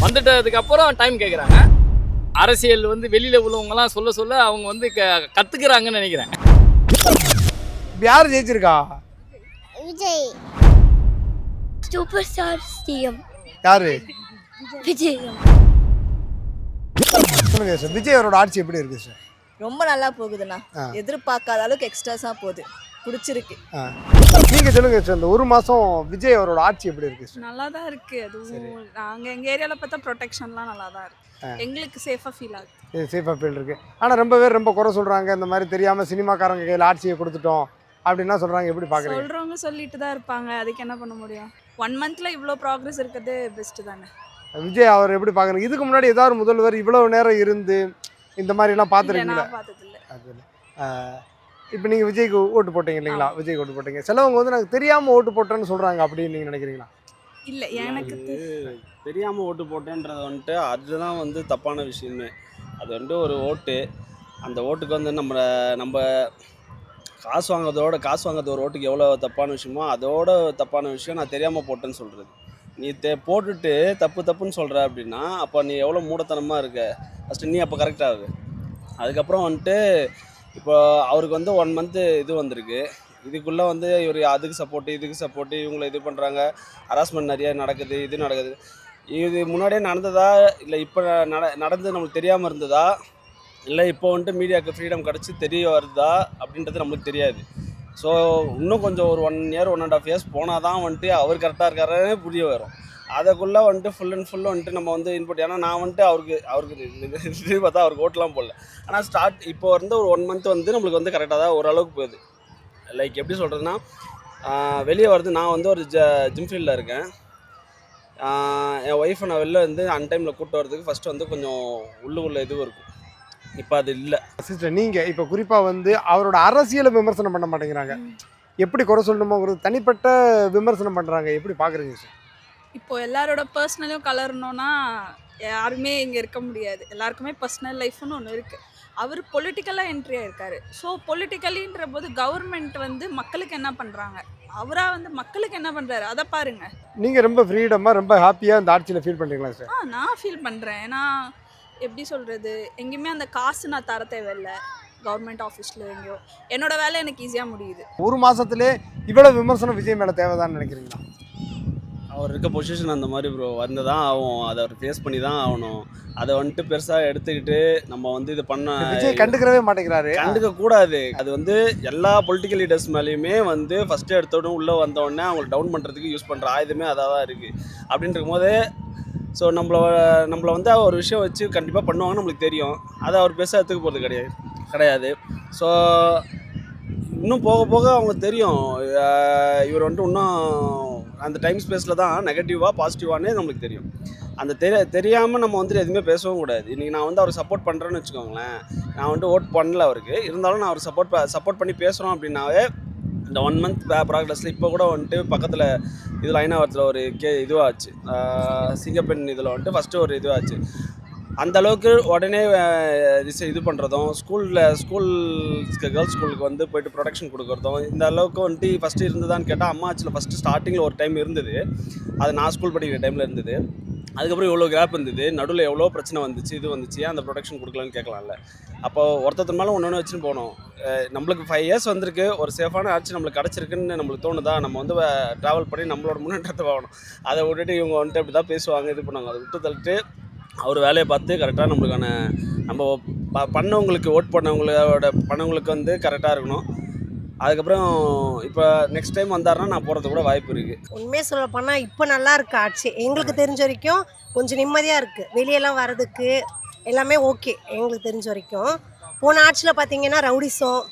வந்துட்டதுக்கு அப்புறம் டைம் கேட்குறாங்க. அரசியல் வந்து வெளியில் உள்ளவங்கலாம் சொல்ல சொல்ல அவங்க வந்து கற்றுக்குறாங்கன்னு நினைக்கிறேன். யார் ஜெயிச்சிருக்கா? விஜய். சூப்பர் ஸ்டார் சிஎம் யாரு? விஜய். சொல்லுங்க சார், விஜய் அவரோட ஆட்சி எப்படி இருக்கு சார்? ரொம்ப நல்லா போகுதுண்ணா. எதிர்பார்க்காத அளவுக்கு எக்ஸ்ட்ராஸா போகுது. பிடிச்சிருக்கு. நீங்க சொல்லுங்க சார், இந்த ஒரு மாசம் விஜய் அவரோட ஆட்சி எப்படி இருக்கு சார்? நல்லா தான் இருக்கு. அதுவும் நாங்கள் எங்கள் ஏரியாவில் பார்த்தா ப்ரொடெக்ஷன்லாம் நல்லா தான் இருக்கு. எங்களுக்கு சேஃபாக ஃபீல் ஆகுது. சேஃபாக ஃபீல் இருக்கு. ஆனால் ரொம்ப பேர் ரொம்ப குறை சொல்றாங்க, இந்த மாதிரி தெரியாம சினிமாக்காரங்க கையில் ஆட்சியை கொடுத்துட்டோம் அப்படின்னா சொல்றாங்க. எப்படி பாக்குறீங்க? சொல்கிறவங்க சொல்லிட்டு தான் இருப்பாங்க. அதுக்கு என்ன பண்ண முடியும்? 1 மந்த்தில் இவ்வளோ ப்ராக்ரஸ் இருக்கிறது பெஸ்ட்டு தானே. விஜய் அவர் எப்படி பாக்குறீங்க? இதுக்கு முன்னாடி ஏதாவது முதல்வர் இவ்வளவு நேரம் இருந்து இந்த மாதிரி எல்லாம் பார்த்துருக்கீங்களா? நான் பார்த்ததில்ல. இப்போ நீங்கள் விஜய்க்கு ஓட்டு போட்டீங்க இல்லைங்களா? விஜய்க்கு ஓட்டு போட்டீங்க. சிலவங்க வந்து நாங்கள் தெரியாமல் ஓட்டு போட்டேன்னு சொல்கிறாங்க, அப்படின்னு நீங்கள் நினைக்கிறீங்களா? இல்லை, எனக்கு தெரியாமல் ஓட்டு போட்டேன்றது வந்துட்டு அதுதான் வந்து தப்பான விஷயமே. அது வந்துட்டு ஒரு ஓட்டு, அந்த ஓட்டுக்கு வந்து நம்ம காசு வாங்குறது ஒரு ஓட்டுக்கு எவ்வளோ தப்பான விஷயமோ அதோட தப்பான விஷயம் நான் தெரியாமல் போட்டேன்னு சொல்கிறது. நீ போட்டுட்டு தப்புன்னு சொல்கிற அப்படின்னா அப்போ நீ எவ்வளோ மூடத்தனமாக இருக்க. ஃபஸ்ட்டு நீ அப்போ கரெக்டாகுது. அதுக்கப்புறம் வந்துட்டு இப்போ அவருக்கு வந்து 1 மந்த்து இது வந்திருக்கு. இதுக்குள்ளே வந்து இவர் அதுக்கு சப்போர்ட்டு இவங்களை இது பண்ணுறாங்க. ஹராஸ்மெண்ட் நிறைய நடக்குது. இது முன்னாடியே நடந்ததா இல்லை இப்போ நடந்து நம்மளுக்கு தெரியாமல் இருந்ததா இல்லை இப்போ வந்துட்டு மீடியாவுக்கு ஃப்ரீடம் கிடச்சி தெரிய வருதா அப்படின்றது நம்மளுக்கு தெரியாது. ஸோ இன்னும் கொஞ்சம் ஒரு 1 இயர் 1.5 இயர்ஸ் போனால் தான் வந்துட்டு அவர் கரெக்டாக இருக்காருன்னே புரிய வரும். அதுக்குள்ளே வந்துட்டு ஃபுல் வந்துட்டு நம்ம வந்து இன்புட். ஏன்னா நான் வந்துட்டு அவருக்கு பார்த்தா அவருக்கு ஓட்டெலாம் போடல. ஆனால் இப்போ வந்து ஒரு 1 மந்த் வந்து நம்மளுக்கு வந்து கரெக்டாக தான் ஓரளவுக்கு போகுது. லைக் எப்படி சொல்கிறதுனா, வெளியே வருது. நான் வந்து ஒரு ஜிம் ஃபீல்டில் இருக்கேன். என் ஒய்ஃபை நான் வெளில வந்து அன்டைமில் கூப்பிட்டு வரதுக்கு ஃபஸ்ட்டு வந்து கொஞ்சம் உள்ளுக்குள்ளே இதுவும் இருக்கும். இப்போ அது இல்லை. சிஸ்டர், நீங்கள் இப்போ குறிப்பாக வந்து அவரோட அரசியலை விமர்சனம் பண்ண மாட்டேங்கிறாங்க. எப்படி குறை சொல்லணுமோங்கிறது தனிப்பட்ட விமர்சனம் பண்ணுறாங்க. எப்படி பார்க்குறீங்க சார்? இப்போ எல்லாரோட பர்சனலையும் கலரணும்னா யாருமே இங்கே இருக்க முடியாது. எல்லாருக்குமே பர்சனல் லைஃப்னு ஒன்று இருக்குது. அவர் பொலிட்டிக்கலாக என்ட்ரி ஆகிருக்காரு. ஸோ பொலிட்டிக்கலின்ற போது கவர்மெண்ட் வந்து மக்களுக்கு என்ன பண்ணுறாங்க, அவராக வந்து மக்களுக்கு என்ன பண்ணுறாரு அதை பாருங்கள். நீங்கள் ரொம்ப ஃப்ரீடமாக ரொம்ப ஹாப்பியாக இந்த ஆட்சியில் ஃபீல் பண்ணுறீங்களா சார்? நான் ஃபீல் பண்ணுறேன். ஏன்னா எப்படி சொல்கிறது, எங்கேயுமே அந்த காசு நான் தர தேவையில்லை. கவர்மெண்ட் ஆஃபீஸில் எங்கேயோ என்னோடய வேலை எனக்கு ஈஸியாக முடியுது. ஒரு மாதத்துலேயே இவ்வளோ விமர்சனம் விஜய் மேலே தேவைதான்னு நினைக்கிறீங்களா? அவர் இருக்க பொசிஷன் அந்த மாதிரி ப்ரோ வந்து தான் ஆகும். அதை அவர் ஃபேஸ் பண்ணி தான் ஆகணும். அதை வந்துட்டு பெருசாக எடுத்துக்கிட்டு நம்ம வந்து இது பண்ண விஜய் கண்டுக்கிறவே மாட்டேங்கிறாரு. கண்டுக்க கூடாது. அது வந்து எல்லா பொலிட்டிக்கல் லீடர்ஸ் மேலேயுமே வந்து ஃபஸ்ட்டு எடுத்தோடனே உள்ளே வந்தோடனே அவங்களை டவுன் பண்ணுறதுக்கு யூஸ் பண்ணுற ஆயுதமே அதாக தான் இருக்குது. அப்படின்ற போது ஸோ நம்மளை வந்து ஒரு விஷயம் வச்சு கண்டிப்பாக பண்ணுவாங்கன்னு நம்மளுக்கு தெரியும். அதை அவர் பெருசாக எடுத்துக்க போகிறது கிடையாது. ஸோ இன்னும் போக போக அவங்க தெரியும் இவர் வந்துட்டு இன்னும் அந்த டைம் ஸ்பேஸில் தான் நெகட்டிவாக பாசிட்டிவானே நம்மளுக்கு தெரியும். அந்த தெரியாமல் நம்ம வந்துட்டு எதுவுமே பேசவும் கூடாது. இன்றைக்கி நான் வந்து அவர் சப்போர்ட் பண்ணுறேன்னு வச்சுக்கோங்களேன். நான் வந்துட்டு ஓட் பண்ணல அவருக்கு, இருந்தாலும் நான் அவர் சப்போர்ட் பண்ணி பேசுகிறோம் அப்படின்னாவே இந்த 1 மந்த் ப்ராக்ரஸில் இப்போ கூட வந்துட்டு பக்கத்தில் இதில் ஐநாவரத்தில் ஒரு இதுவாச்சு. சிங்கப்பெண் இதில் வந்துட்டு ஃபஸ்ட்டு ஒரு இதுவாச்சு. அந்தளவுக்கு உடனே இது பண்ணுறதும் கேர்ள்ஸ் ஸ்கூலுக்கு வந்து போய்ட்டு ப்ரொடெக்ஷன் கொடுக்குறதும் இந்த அளவுக்கு வந்துட்டு ஃபஸ்ட்டு இருந்ததான்னு கேட்டால் அம்மாச்சில் ஃபஸ்ட்டு ஸ்டார்டிங்கில் ஒரு டைம் இருந்தது. அது நான் ஸ்கூல் படிக்கிற டைமில் இருந்தது. அதுக்கப்புறம் எவ்வளோ கேப் இருந்தது, நடுவில் எவ்வளோ பிரச்சனை வந்துச்சு, ஏன் அந்த ப்ரொடெக்ஷன் கொடுக்கலான்னு கேட்கலாம்ல. அப்போது ஒருத்தர் மேலே ஒன்று வச்சுன்னு போனோம். நம்மளுக்கு 5 இயர்ஸ் வந்திருக்கு, ஒரு சேஃபான ஆட்சி நம்மளுக்கு கிடச்சிருக்குன்னு நம்மளுக்கு தோணுதா? நம்ம வந்து ட்ராவல் பண்ணி நம்மளோட முன்னேற்றத்தை வாங்கணும். அதை விட்டுட்டு இவங்க வந்துட்டு அப்படி தான் பேசுவாங்க, இது பண்ணுவாங்க. அதை விட்டு தள்ளிட்டு அவர் வேலையை பார்த்து கரெக்டாக நம்மளுக்கான நம்ம பண்ணவங்களுக்கு வந்து கரெக்டாக இருக்கணும். அதுக்கப்புறம் இப்போ நெக்ஸ்ட் டைம் வந்தாருன்னா நான் போகிறது கூட வாய்ப்பு இருக்குது. உண்மையாக சொல்ல போனால் இப்போ நல்லா இருக்குது ஆட்சி. எங்களுக்கு தெரிஞ்ச வரைக்கும் கொஞ்சம் நிம்மதியாக இருக்குது. வெளியெல்லாம் வர்றதுக்கு எல்லாமே ஓகே. எங்களுக்கு தெரிஞ்ச வரைக்கும் போன ஆட்சியில் பார்த்தீங்கன்னா ரவுடிசம்,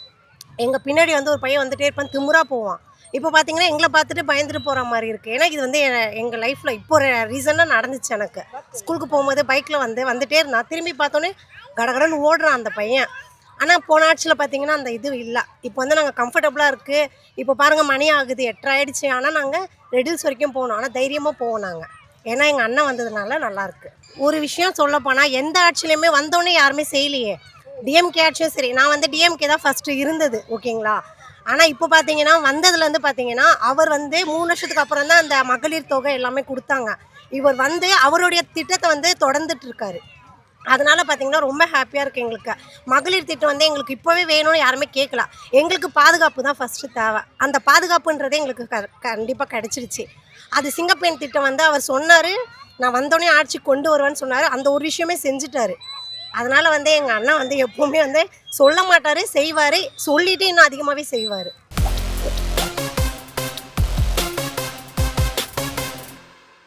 எங்கள் பின்னாடி வந்து ஒரு பையன் வந்துட்டே இருப்பான், திமுறாக போவான். இப்போ பார்த்தீங்கன்னா எங்களை பார்த்துட்டு பயந்துட்டு போகிற மாதிரி இருக்குது. ஏன்னா இது வந்து எங்கள் லைஃப்பில் இப்போ ஒரு ரீசனாக நடந்துச்சு. எனக்கு ஸ்கூலுக்கு போகும்போது பைக்கில் வந்துட்டே இருந்தான். திரும்பி பார்த்தோன்னே கடகடன்னு ஓடுறான் அந்த பையன். ஆனால் போன ஆட்சியில் பார்த்தீங்கன்னா அந்த இது இல்லை. இப்போ வந்து நாங்கள் கம்ஃபர்டபுளாக இருக்குது. இப்போ பாருங்கள், மணி ஆகுது, 8 ஆகிடுச்சு. ஆனால் நாங்கள் ரெடில்ஸ் வரைக்கும் போகணும். ஆனால் தைரியமாக போவோம் நாங்கள். ஏன்னா எங்கள் அண்ணன் வந்ததுனால நல்லாயிருக்கு. ஒரு விஷயம் சொல்ல போனால் எந்த ஆட்சியிலையுமே வந்தோடனே யாருமே செய்யலையே. டிஎம்கே ஆட்சியும் சரி, நான் வந்து டிஎம்கே தான் ஃபஸ்ட்டு இருந்தது, ஓகேங்களா. ஆனால் இப்போ பார்த்தீங்கன்னா வந்ததுலேருந்து பார்த்தீங்கன்னா அவர் வந்து 3 வருஷத்துக்கு அப்புறம் தான் அந்த மகளிர் தொகை எல்லாமே கொடுத்தாங்க. இவர் வந்து அவருடைய திட்டத்தை வந்து தொடர்ந்துட்டு இருக்காரு. அதனால பார்த்தீங்கன்னா ரொம்ப ஹாப்பியாக இருக்குது எங்களுக்கு. மகளிர் திட்டம் வந்து எங்களுக்கு இப்போவே வேணும்னு யாருமே கேட்கல. எங்களுக்கு பாதுகாப்பு தான் ஃபஸ்ட்டு தேவை. அந்த பாதுகாப்புன்றதே எங்களுக்கு கண்டிப்பாக கிடச்சிருச்சு. அது சிங்கப்பெண் திட்டம் வந்து அவர் சொன்னார், நான் வந்தோடனே ஆட்சி கொண்டு வருவேன்னு சொன்னார். அந்த ஒரு விஷயமே செஞ்சுட்டாரு. அதனால் வந்து எங்கள் அண்ணா வந்து எப்போவுமே வந்து சொல்ல மாட்டார், செய்வார். சொல்லிவிட்டு இன்னும் அதிகமாகவே செய்வார்.